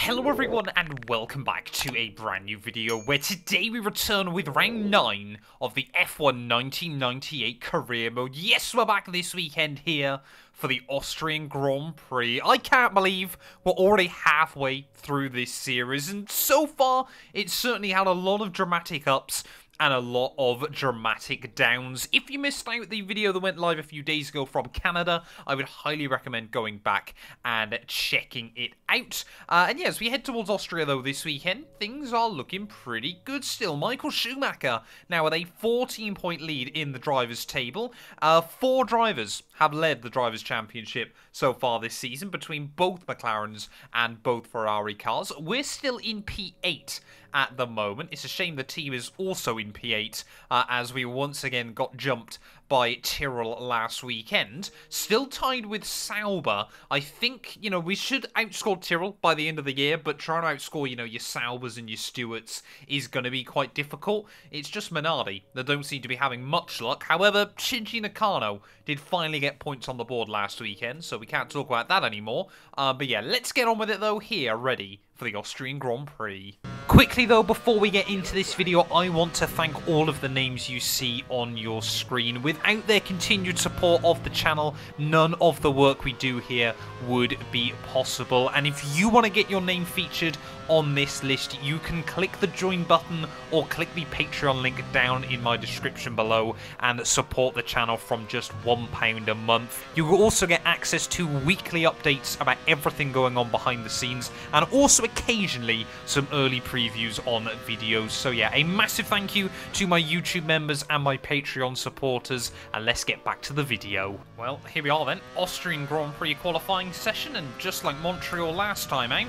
Hello everyone and welcome back to a brand new video where today we return with round 9 of the F1 1998 career mode. Yes, we're back this weekend here for the Austrian Grand Prix. I can't believe we're already halfway through this series, and so far it's certainly had a lot of dramatic ups and a lot of dramatic downs. If you missed out the video that went live a few days ago from Canada, I would highly recommend going back and checking it out. And yes, we head towards Austria though this weekend. Things are looking pretty good still. Michael Schumacher now with a 14-point lead in the drivers' table. 4 drivers have led the Drivers' Championship so far this season between both McLarens and both Ferrari cars. We're still in P8 at the moment. It's a shame the team is also in P8 as we once again got jumped by Tyrrell last weekend. Still tied with Sauber. I think, we should outscore Tyrrell by the end of the year, but trying to outscore, your Saubers and your Stewarts is going to be quite difficult. It's just Minardi that don't seem to be having much luck. However, Shinji Nakano did finally get points on the board last weekend, so we can't talk about that anymore. But yeah, let's get on with it though here, ready for the Austrian Grand Prix. Quickly though, before we get into this video, I want to thank all of the names you see on your screen. Without their continued support of the channel, none of the work we do here would be possible. And if you want to get your name featured on this list, you can click the join button or click the Patreon link down in my description below and support the channel from just £1 a month. You will also get access to weekly updates about everything going on behind the scenes, and also occasionally some early previews on videos. So yeah, a massive thank you to my YouTube members and my Patreon supporters, and let's get back to the video. Well, here we are then, Austrian Grand Prix qualifying session, and just like Montreal last time out,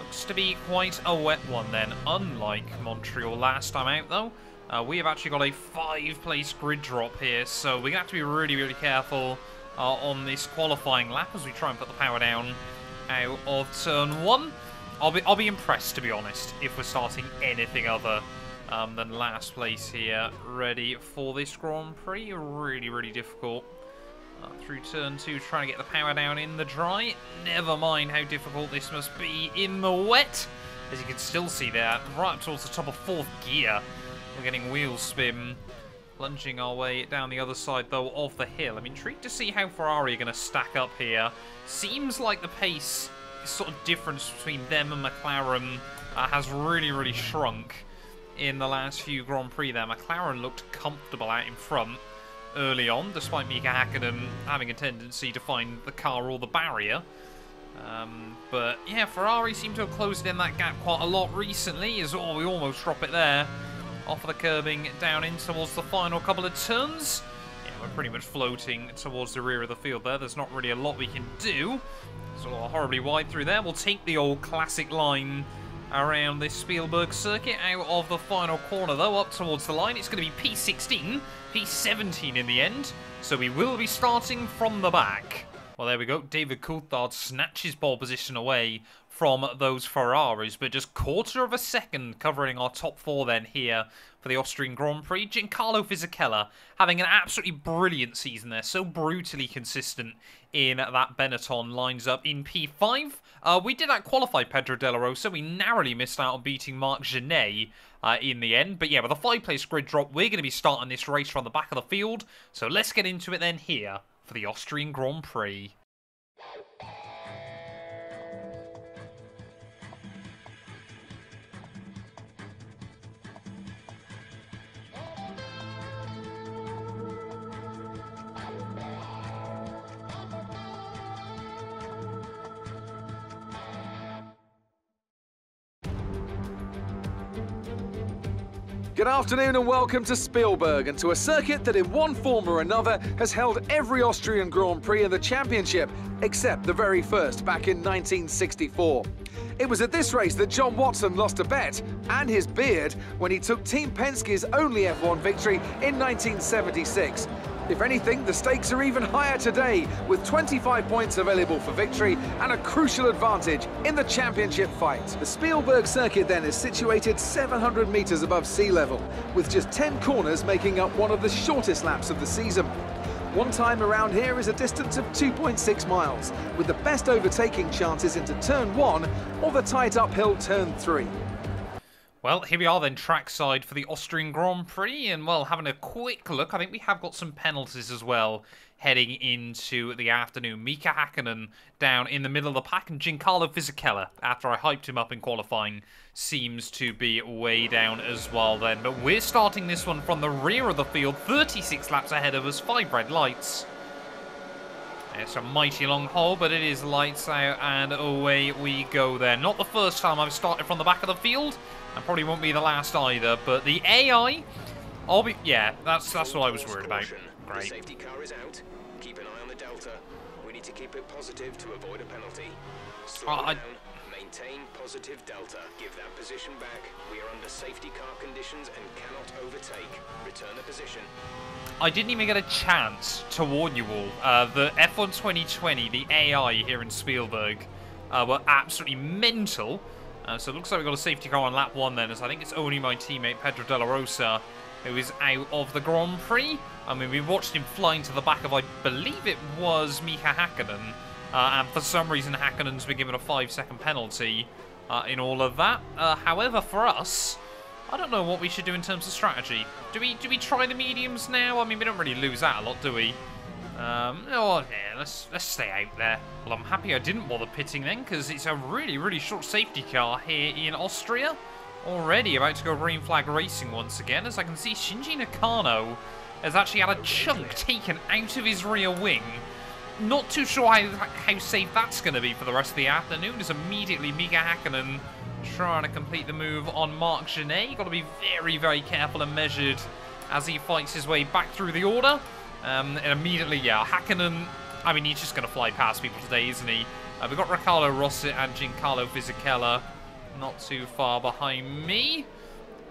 looks to be quite a wet one then. Unlike Montreal last time out though, we have actually got a 5-place grid drop here, so we're going to have to be really careful on this qualifying lap as we try and put the power down out of turn 1. I'll be impressed, to be honest, if we're starting anything other than last place here, ready for this Grand Prix. Really difficult. Through turn 2, trying to get the power down in the dry. Never mind how difficult this must be in the wet. As you can still see there, right up towards the top of 4th gear, we're getting wheel spin. Plunging our way down the other side, though, of the hill. I'm intrigued to see how Ferrari are going to stack up here. Seems like the pace sort of difference between them and McLaren has really shrunk in the last few Grand Prix there. McLaren looked comfortable out in front early on, despite Mika Hakkinen having a tendency to find the car or the barrier. But yeah, Ferrari seem to have closed in that gap quite a lot recently, as we almost drop it there. Off of the curbing down in towards the final couple of turns. Yeah, we're pretty much floating towards the rear of the field there. There's not really a lot we can do. It's all horribly wide through there. We'll take the old classic line around this Spielberg circuit out of the final corner though, up towards the line. It's going to be P16, P17 in the end, so we will be starting from the back. Well, there we go. David Coulthard snatches pole position away from those Ferraris, but just quarter of a second covering our top 4 then here for the Austrian Grand Prix. Giancarlo Fisichella having an absolutely brilliant season there, so brutally consistent in that Benetton, lines up in P5. We did out-qualify Pedro De La Rosa. We narrowly missed out on beating Marc Genet in the end. But yeah, with a 5-place grid drop, we're going to be starting this race from the back of the field. So let's get into it then here for the Austrian Grand Prix. Good afternoon and welcome to Spielberg, and to a circuit that in one form or another has held every Austrian Grand Prix in the championship, except the very first back in 1964. It was at this race that John Watson lost a bet and his beard when he took Team Penske's only F1 victory in 1976. If anything, the stakes are even higher today, with 25 points available for victory and a crucial advantage in the championship fight. The Spielberg circuit then is situated 700 metres above sea level, with just 10 corners making up one of the shortest laps of the season. One time around here is a distance of 2.6 miles, with the best overtaking chances into turn 1 or the tight uphill turn 3. Well, here we are then, trackside for the Austrian Grand Prix, and well, having a quick look, I think we have got some penalties as well heading into the afternoon. Mika Hakkinen down in the middle of the pack, and Giancarlo Fisichella, after I hyped him up in qualifying, seems to be way down as well then. But we're starting this one from the rear of the field, 36 laps ahead of us, 5 red lights. It's a mighty long hole, but it is lights out, and away we go there. Not the first time I've started from the back of the field, and probably won't be the last either, but the AI, yeah, that's what I was worried about. Great. The safety car is out. Keep an eye on the delta. We need to keep it positive to avoid a penalty. Slow down. Maintain positive delta. Give that position back. We are under safety car conditions and cannot overtake. Return the position. I didn't even get a chance to warn you all. The F1 2020, the AI here in Spielberg, were absolutely mental. So it looks like we've got a safety car on lap 1 then, as I think it's only my teammate Pedro De La Rosa who is out of the Grand Prix. I mean, we watched him flying to the back of, I believe it was Mika Hakkinen, and for some reason Hakkinen's been given a 5-second penalty in all of that. However, for us, I don't know what we should do in terms of strategy. Do we try the mediums now? I mean, we don't really lose out a lot, do we? Oh, yeah, let's stay out there. Well, I'm happy I didn't bother pitting then, because it's a really short safety car here in Austria. Already about to go green flag racing once again, as I can see Shinji Nakano has actually had a chunk taken out of his rear wing. Not too sure how safe that's going to be for the rest of the afternoon, as immediately Mika Hakkinen trying to complete the move on Marc Genet. Got to be very careful and measured as he fights his way back through the order. And immediately, yeah, Hakkinen, I mean, he's just going to fly past people today, isn't he? We've got Riccardo Rossi and Giancarlo Fisichella not too far behind me.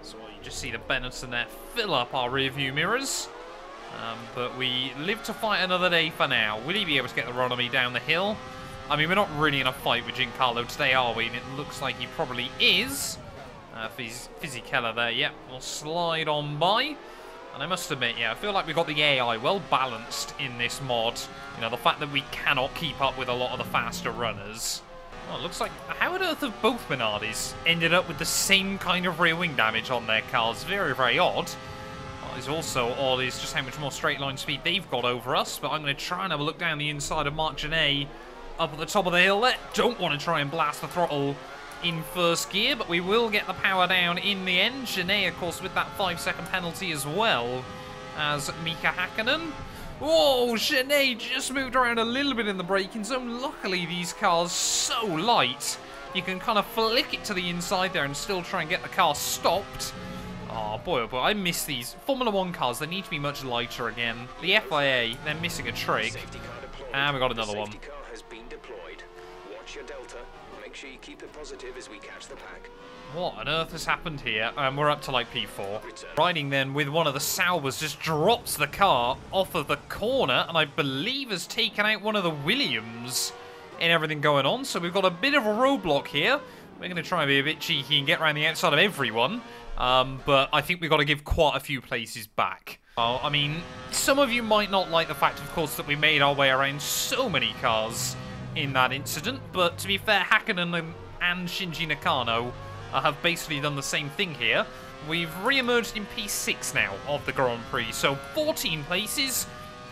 So you just see the Benetton there fill up our rear view mirrors. But we live to fight another day for now. Will he be able to get the run on me down the hill? I mean, we're not really in a fight with Giancarlo today, are we? And it looks like he probably is. Fisichella there, yep, we'll slide on by. And I must admit, yeah, I feel like we've got the AI well balanced in this mod. You know, the fact that we cannot keep up with a lot of the faster runners. Well, it looks like, how on earth have both Minardis ended up with the same kind of rear wing damage on their cars? Very odd. What is also odd is just how much more straight line speed they've got over us. But I'm going to try and have a look down the inside of Marc Genet up at the top of the hill there. Don't want to try and blast the throttle in first gear, but we will get the power down in the end. Genet, of course, with that 5-second penalty as well as Mika Hakkinen. Whoa, Genet just moved around a little bit in the braking zone. Luckily, these cars so light, you can kind of flick it to the inside there and still try and get the car stopped. Oh boy, I miss these Formula 1 cars. They need to be much lighter again. The FIA, they're missing a trick. And we got another one. Your delta. Make sure you keep it positive as we catch the pack. What on earth has happened here? We're up to like P4. Riding then with one of the Saubers, just drops the car off of the corner, and I believe has taken out one of the Williams in everything going on. So we've got a bit of a roadblock here. We're going to try and be a bit cheeky and get around the outside of everyone. But I think we've got to give quite a few places back. I mean, some of you might not like the fact, of course, that we made our way around so many cars in that incident, but to be fair, Hakkinen and Shinji Nakano have basically done the same thing here. We've re-emerged in P6 now of the Grand Prix, so 14 places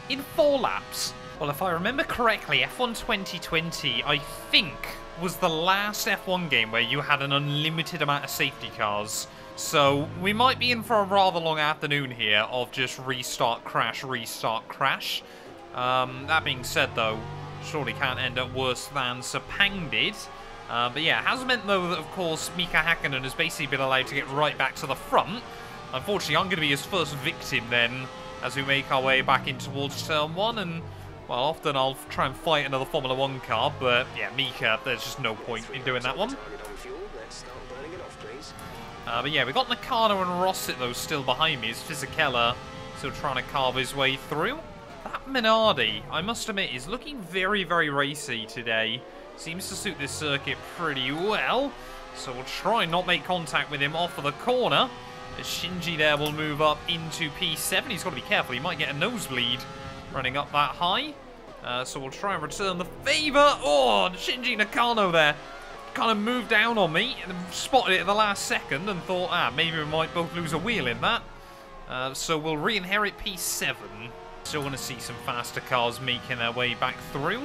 in 4 laps. Well, if I remember correctly, F1 2020, I think, was the last F1 game where you had an unlimited amount of safety cars. So we might be in for a rather long afternoon here of just restart, crash, restart, crash. That being said, though, surely can't end up worse than Sepang did. But yeah, it has meant, though, that, of course, Mika Hakkinen has basically been allowed to get right back to the front. Unfortunately, I'm going to be his first victim, then, as we make our way back in towards turn 1. And, well, often I'll try and fight another Formula 1 car, but, yeah, Mika, there's just no point in doing that one. But yeah, we've got Nakano and Rossit, though, still behind me, as Fisichella still trying to carve his way through. That Minardi, I must admit, is looking very racy today. Seems to suit this circuit pretty well. So we'll try and not make contact with him off of the corner. As Shinji there will move up into P7. He's got to be careful, he might get a nosebleed running up that high. So we'll try and return the favour. Oh, Shinji Nakano there kind of moved down on me and spotted it at the last second and thought, maybe we might both lose a wheel in that. So we'll re-inherit P7. Still want to see some faster cars making their way back through.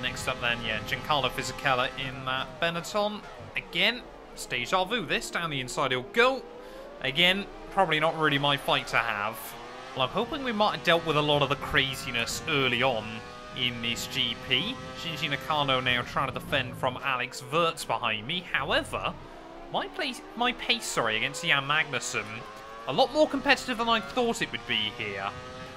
Next up then, yeah, Giancarlo Fisichella in that Benetton. Again, stage vu, this, down the inside he'll go. Again, probably not really my fight to have. Well, I'm hoping we might have dealt with a lot of the craziness early on in this GP. Shinji Nakano now trying to defend from Alex Wirtz behind me. However, my pace against Jan Magnussen, a lot more competitive than I thought it would be here.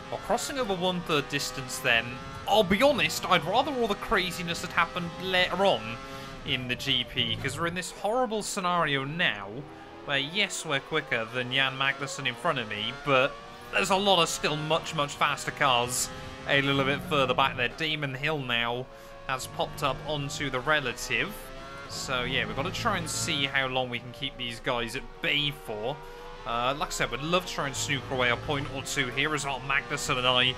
While crossing over 1/3 distance then, I'll be honest, I'd rather all the craziness had happened later on in the GP, because we're in this horrible scenario now, where yes, we're quicker than Jan Magnussen in front of me, but there's a lot of still much faster cars a little bit further back there. Damon Hill now has popped up onto the relative. So yeah, we've got to try and see how long we can keep these guys at bay for. Like I said, we'd love to try and snook away a point or two here, as well. Magnussen and I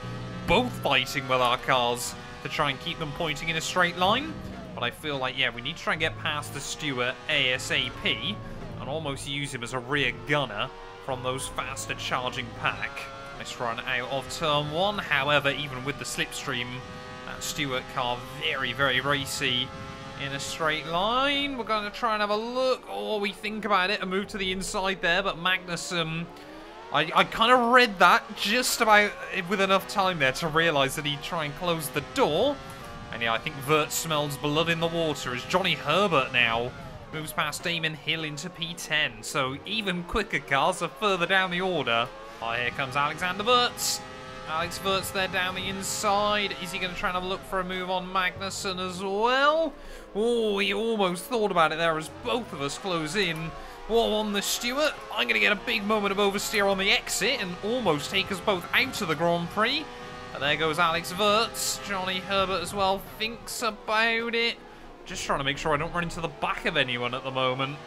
both fighting with our cars to try and keep them pointing in a straight line. But I feel like, yeah, we need to try and get past the Stewart ASAP and almost use him as a rear gunner from those faster charging pack. Nice run out of turn 1. However, even with the slipstream, that Stewart car very racy in a straight line. We're going to try and have a look. Oh, we think about it and move to the inside there, but Magnussen, I kind of read that just about with enough time there to realise that he'd try and close the door. And yeah, I think Wirtz smells blood in the water as Johnny Herbert now moves past Damon Hill into P10. So even quicker cars are further down the order. Oh, here comes Alexander Wirtz. Alex Wirtz there down the inside. Is he going to try and have a look for a move on Magnussen as well? Oh, he almost thought about it there as both of us close in. Oh, on the Stewart. I'm going to get a big moment of oversteer on the exit and almost take us both out of the Grand Prix. But there goes Alex Wirtz. Johnny Herbert as well thinks about it. Just trying to make sure I don't run into the back of anyone at the moment.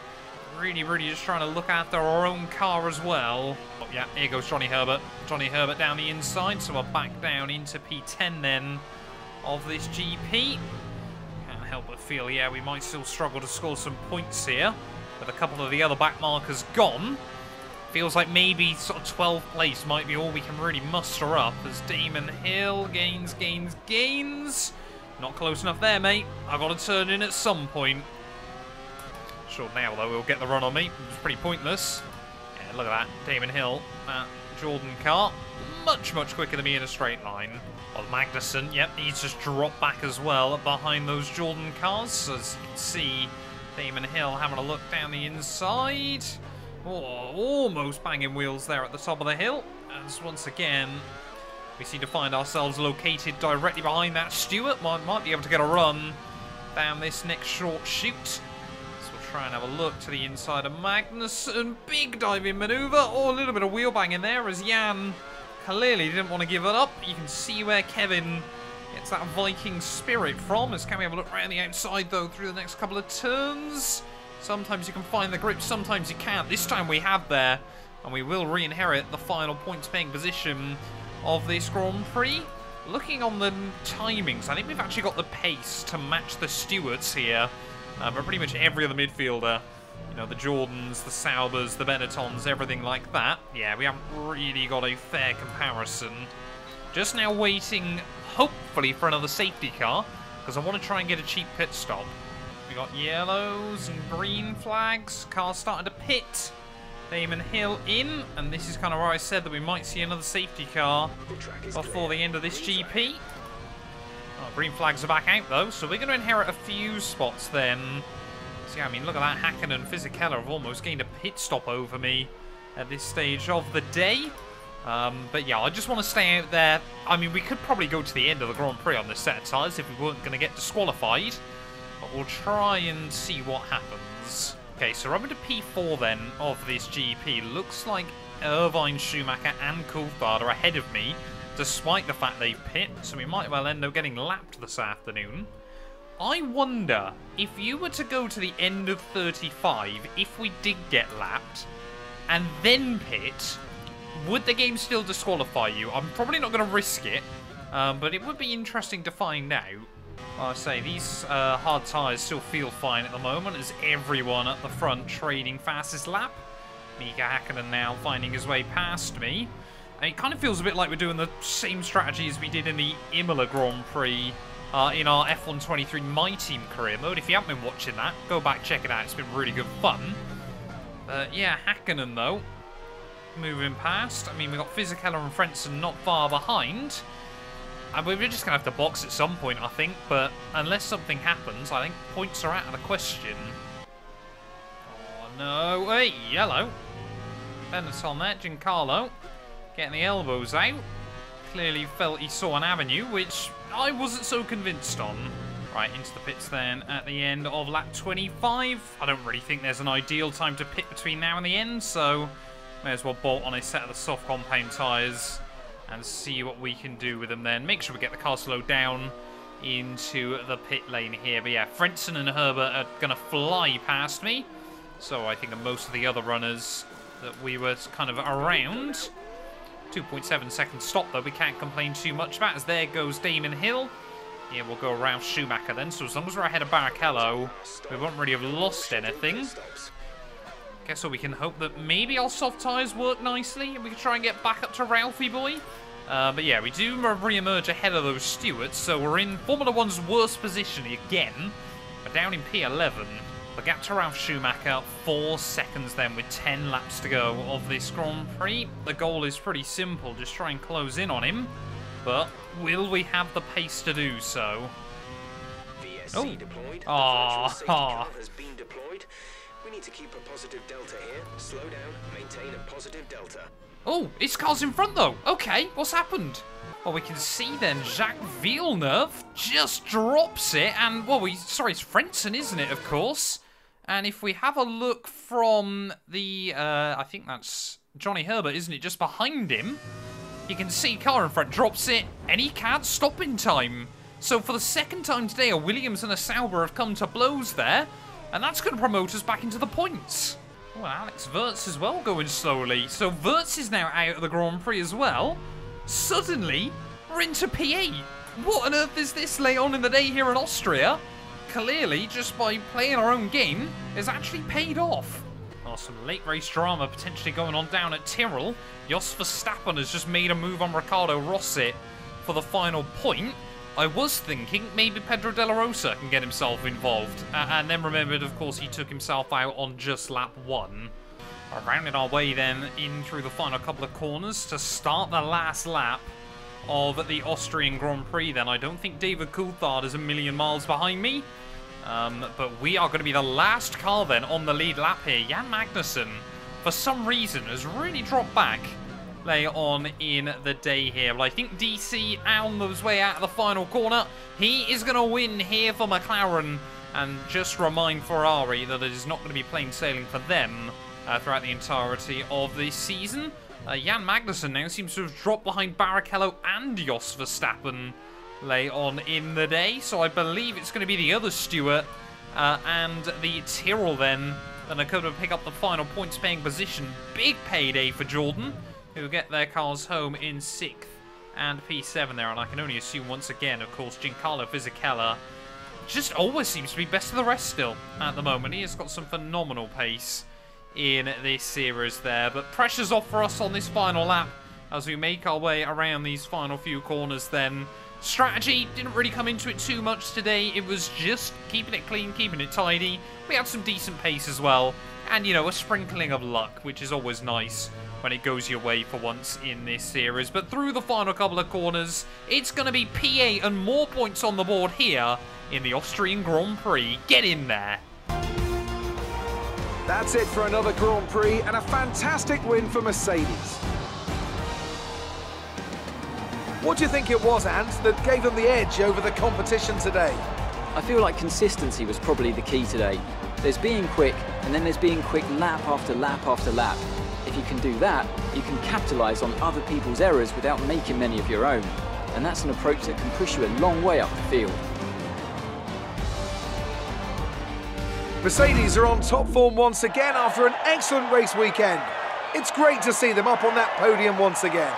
Really just trying to look after our own car as well. Oh, yeah, here goes Johnny Herbert. Johnny Herbert down the inside, so we're back down into P10 then of this GP. Can't help but feel, yeah, we might still struggle to score some points here with a couple of the other back markers gone. Feels like maybe sort of 12th place might be all we can really muster up as Damon Hill gains. Not close enough there, mate. I've got to turn in at some point. Sure, now though we'll get the run on me. It was pretty pointless. Yeah, look at that, Damon Hill, that Jordan car, much quicker than me in a straight line. Well, Magnussen, yep, he's just dropped back as well behind those Jordan cars. So as you can see, Damon Hill having a look down the inside. Oh, almost banging wheels there at the top of the hill. As once again, we seem to find ourselves located directly behind that Stewart. Might be able to get a run down this next short shoot. Try and have a look to the inside of Magnussen. Big diving manoeuvre. Oh, a little bit of wheel banging there as Jan clearly didn't want to give it up. You can see where Kevin gets that Viking spirit from. As can we have a look around the outside though through the next couple of turns. Sometimes you can find the grip, sometimes you can't. This time we have there, and we will re-inherit the final points paying position of this Grand Prix. Looking on the timings, I think we've actually got the pace to match the Stewarts here. But pretty much every other midfielder, you know, the Jordans, the Saubers, the Benettons, everything like that. Yeah, we haven't really got a fair comparison. Just now waiting, hopefully, for another safety car, because I want to try and get a cheap pit stop. We got yellows and green flags. Cars starting to pit. Damon Hill in, and this is kind of where I said that we might see another safety car before the end of this GP. Oh, green flags are back out though, so we're going to inherit a few spots then. See, I mean, look at that. Hacken and Fisichella have almost gained a pit stop over me at this stage of the day. But yeah, I just want to stay out there. I mean, we could probably go to the end of the Grand Prix on this set of tyres if we weren't going to get disqualified. But we'll try and see what happens. Okay, so we're up into P4 then of this GP. Looks like Irvine, Schumacher and Coulthard are ahead of me, despite the fact they've pit, so we might well end up getting lapped this afternoon. I wonder, if you were to go to the end of 35, if we did get lapped, and then pit, would the game still disqualify you? I'm probably not going to risk it, But it would be interesting to find out. Well, I say, these hard tyres still feel fine at the moment, as everyone at the front trading fastest lap. Mika Häkkinen now finding his way past me. And it kind of feels a bit like we're doing the same strategy as we did in the Imola Grand Prix in our F123 My Team career mode. If you haven't been watching that, go back, check it out. It's been really good fun. Yeah, Häkkinen, though, moving past. I mean, we've got Fisichella and Frentzen not far behind. And we're just going to have to box at some point, I think. But unless something happens, I think points are out of the question. Oh, no. Hey, yellow. Benetton there, Giancarlo. Getting the elbows out. Clearly felt he saw an avenue, which I wasn't so convinced on. Right, into the pits then at the end of lap 25. I don't really think there's an ideal time to pit between now and the end, so may as well bolt on a set of the soft compound tyres and see what we can do with them then. Make sure we get the car slowed down into the pit lane here. But yeah, Frentzen and Herbert are going to fly past me. So I think of most of the other runners that we were kind of around. 2.7 second stop, though, we can't complain too much about, as there goes Damon Hill. Yeah, we'll go around Schumacher then, so as long as we're ahead of Barrichello, we won't really have lost anything. Guess so we can hope that maybe our soft tyres work nicely, and we can try and get back up to Ralphie boy. But yeah, we do re-emerge ahead of those stewards, so we're in Formula 1's worst position again. We're down in P11. The gap to Ralf Schumacher, 4 seconds then with 10 laps to go of this Grand Prix. The goal is pretty simple, just try and close in on him. But will we have the pace to do so? VSC deployed. The virtual safety car has been deployed. We need to keep a positive delta here. Slow down, maintain a positive delta. Oh, his car's in front though. Okay, what's happened? Well, we can see then Jacques Villeneuve just drops it, and well, sorry, it's Frentzen, isn't it? Of course. And if we have a look from the, I think that's Johnny Herbert, isn't it? Just behind him, you can see car in front drops it, and he can't stop in time. So for the second time today, a Williams and a Sauber have come to blows there, and that's going to promote us back into the points. Oh, Alex Wurz as well going slowly. So Wurz is now out of the Grand Prix as well. Suddenly, we're into P8. What on earth is this late on in the day here in Austria? Clearly, just by playing our own game, has actually paid off. Oh, some late race drama potentially going on down at Tyrrell. Jos Verstappen has just made a move on Ricardo Rossi for the final point. I was thinking maybe Pedro De La Rosa can get himself involved. And then remembered, of course, he took himself out on just lap 1. Rounding our way then in through the final couple of corners to start the last lap of the Austrian Grand Prix then. I don't think David Coulthard is a million miles behind me. But we are going to be the last car then on the lead lap here. Jan Magnussen, for some reason, has really dropped back later on in the day here. Well, I think DC on his way out of the final corner. He is going to win here for McLaren. And just remind Ferrari that it is not going to be plain sailing for them throughout the entirety of this season. Jan Magnussen now seems to have dropped behind Barrichello and Jos Verstappen late on in the day. So I believe it's going to be the other Stewart and the Tyrrell then that are going to pick up the final points paying position. Big payday for Jordan, who get their cars home in 6th and P7 there. And I can only assume once again, of course, Giancarlo Fisichella just always seems to be best of the rest still at the moment. He has got some phenomenal pace in this series there, but pressure's off for us on this final lap as we make our way around these final few corners then. Strategy didn't really come into it too much today. It was just keeping it clean, keeping it tidy. We had some decent pace as well, and you know, a sprinkling of luck, which is always nice when it goes your way for once in this series. But through the final couple of corners, it's going to be P8 and more points on the board here in the Austrian Grand Prix. Get in there. That's it for another Grand Prix and a fantastic win for Mercedes. What do you think it was, Ant, that gave them the edge over the competition today? I feel like consistency was probably the key today. There's being quick, and then there's being quick lap after lap after lap. If you can do that, you can capitalise on other people's errors without making many of your own. And that's an approach that can push you a long way up the field. Mercedes are on top form once again after an excellent race weekend. It's great to see them up on that podium once again.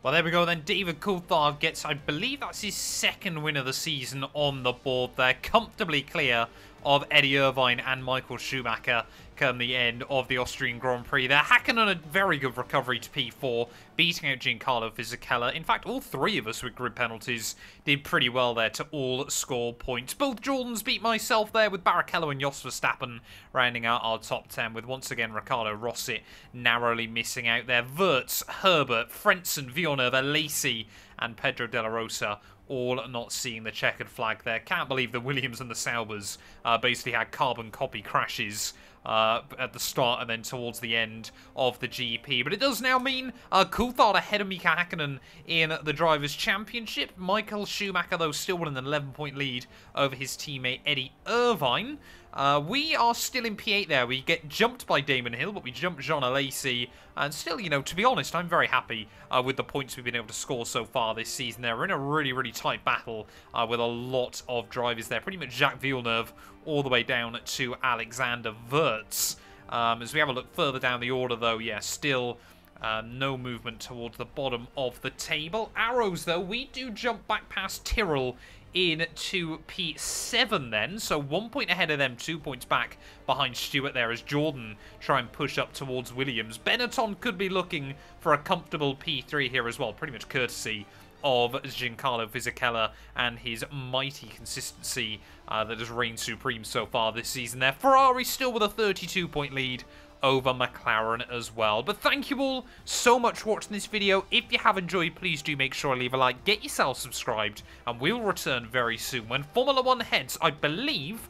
Well, there we go then. David Coulthard gets, I believe that's his second win of the season on the board there. Comfortably clear of Eddie Irvine and Michael Schumacher come the end of the Austrian Grand Prix. They're hacking on a very good recovery to P4, beating out Giancarlo Fisichella. In fact, all three of us with grid penalties did pretty well there to all score points. Both Jordans beat myself there with Barrichello and Jos Verstappen rounding out our top 10, with once again Ricardo Rossi narrowly missing out there. Wirtz, Herbert, Frentzen, Villeneuve, Alesi and Pedro De La Rosa all not seeing the checkered flag there. Can't believe the Williams and the Saubers basically had carbon copy crashes at the start and then towards the end of the GP. But it does now mean Coulthard ahead of Mika Hakkinen in the Drivers' Championship. Michael Schumacher, though, still with an 11-point lead over his teammate Eddie Irvine. We are still in P8 there. We get jumped by Damon Hill, but we jump Jean Alesi. And still, you know, to be honest, I'm very happy with the points we've been able to score so far this season there. We're in a really, really tight battle with a lot of drivers there. Pretty much Jacques Villeneuve all the way down to Alexander Wirtz. As we have a look further down the order, though, yeah, still no movement towards the bottom of the table. Arrows, though, we do jump back past Tyrrell into P7 then, so 1 point ahead of them, 2 points back behind Stewart there as Jordan try and push up towards Williams. Benetton could be looking for a comfortable P3 here as well, pretty much courtesy of Giancarlo Fisichella and his mighty consistency that has reigned supreme so far this season there. Ferrari still with a 32-point lead over McLaren as well. But thank you all so much for watching this video. If you have enjoyed, please do make sure to leave a like, get yourself subscribed, and we'll return very soon when Formula 1 heads, I believe,